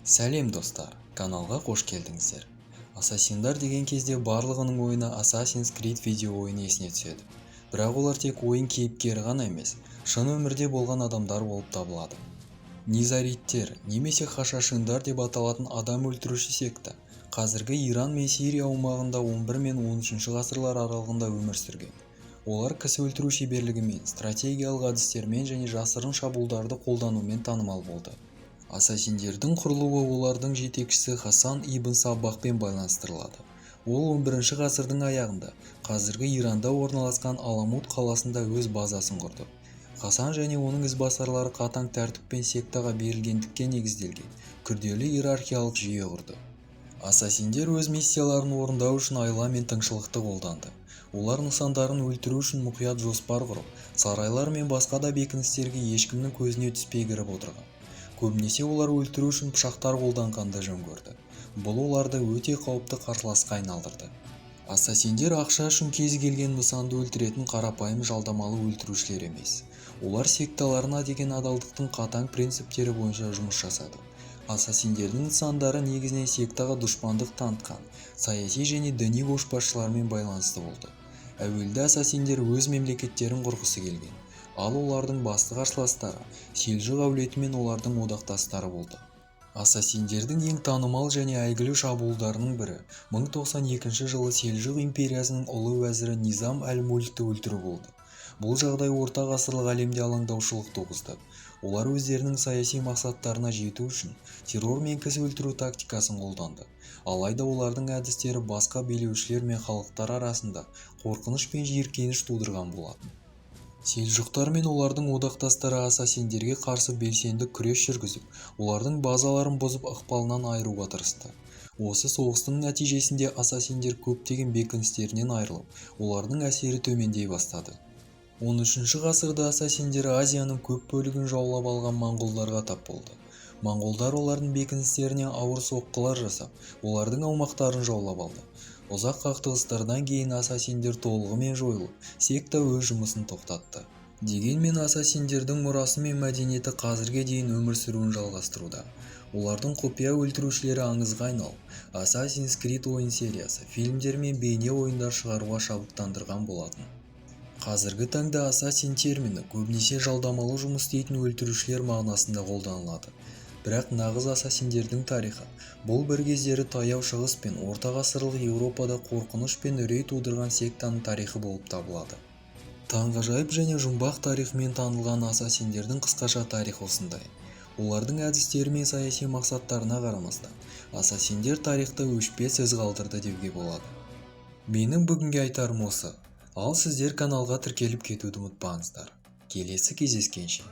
Сәлем достар, каналға қош келдіңіздер. Ассасиндар деген кезде барлығының ойына Assassin's Creed видео ойыны есіне түседі. Бірақ олар тек ойын кейіпкері ғана емес, шын өмірде болған адамдар болып табылады. Низариттер немесе хашашиндар деп аталатын адам өлтіруші секта қазіргі Иран мен Сирия аумағында 11 мен 13 ғасырлар аралығында өмір сүрген. Олар кісі өлтіру шеберлігімен, стратегиялық әдістермен және жасырын шабуылдарды қолданумен танымал болды. Ассасиндердің құрылуы олардың жетекшісі Хасан ибн Саббахпен байланыстырылады. Ол 11 ғасырдың аяғында қазіргі Иранда орналасқан Аламут қаласында өз базасын құрды. Хасан және оның ізбасарлары қатаң тәртіппен сектаға берілгендікке негізделген күрделі иерархиялық жүйе құрды. Ассасиндер өз миссияларын орындау үшін айла мен тыңшылықты қолданды. Олар нысандарын өлтіру үшін мұқият жоспар құрып, сарайлар мен басқа да бекіністерге ешкімнің көзіне түспей кіріп отырған. Көбінесе олар өлтіру үшін пышақтар қолданғанды жөн көрді. Бұл оларды өте қауіпті қарсыласқа айналдырды. Ассасиндер ақша үшін кез келген нысанды өлтіретін қарапайым жалдамалы өлтірушілер емес. Олар секталарына деген адалдықтың қатаң принциптері бойынша жұмыс жасады. Ассасиндердің нысандары негізінен сектаға дұшпандық танытқан саяси және діни көшбасшылармен байланысты болды. Әуелде ассасиндер өз мемлекеттерін құрғысы келген. Ал олардың басты қарсыластары Селжұқ әулеті мен олардың одақтастары болды. Ассасиндердің ең танымал және әйгілі шабуылдарының бірі 1092 жылы Селжұқ империясының ұлы уәзірі Низам әл-Мулкті өлтіру болды. Бұл жағдай орта ғасырлық әлемде алаңдаушылық туғызды. Олар өздерінің саяси мақсаттарына жету үшін террор мен кісі өлтіру тактикасын қолданды. Алайда олардың әдістері басқа билеушілер мен халықтар арасында қорқыныш пен жиіркеніш тудырған болатын. Селжұқтар мен олардың одақтастары ассасиндерге қарсы белсенді күрес жүргізіп, олардың базаларын бұзып ықпалынан айыруға тырысты. Осы соғыстың нәтижесінде ассасиндер көптеген бекіністерінен айырылып, олардың әсері төмендей бастады. 13 ғасырда ассасиндер Азияның көп бөлігін жаулап алған моңғолдарға тап болды. Моңғолдар олардың бекіністеріне ауыр соққылар жасап, олардың аумақтарын жаулап алды. Ұзақ қақтығыстардан кейін ассасиндер толығымен жойылып, секта өз жұмысын тоқтатты. Дегенмен ассасиндердің мұрасы мен мәдениеті қазірге дейін өмір сүруін жалғастыруда. Олардың құпия өлтірушілері аңызға айналып, Assassin's Creed ойын сериясы, фильмдер мен бейне ойындар шығаруға шабыттандырған болатын. Қазіргі таңда ассасин термині көбінесе жалдамалы жұмыс істейтін өлтірушілер мағынасында қолданылады. Бірақ нағыз ассасиндердің тарихы бұл бір кездері таяу шығыс пен орта ғасырлық Еуропада қорқыныш пен үрей тудырған сектаның тарихы болып табылады. Таңғажайып және жұмбақ тарихымен танылған ассасиндердің қысқаша тарихы осындай. Олардың әдістері мен саяси мақсаттарына қарамастан, ассасиндер тарихта өшпес із қалдырды деуге болады. Менің бүгінге айтарым осы. Ал сіздер каналға тіркеліп кетуді ұмытпаңыздар. Келесі кездескенше.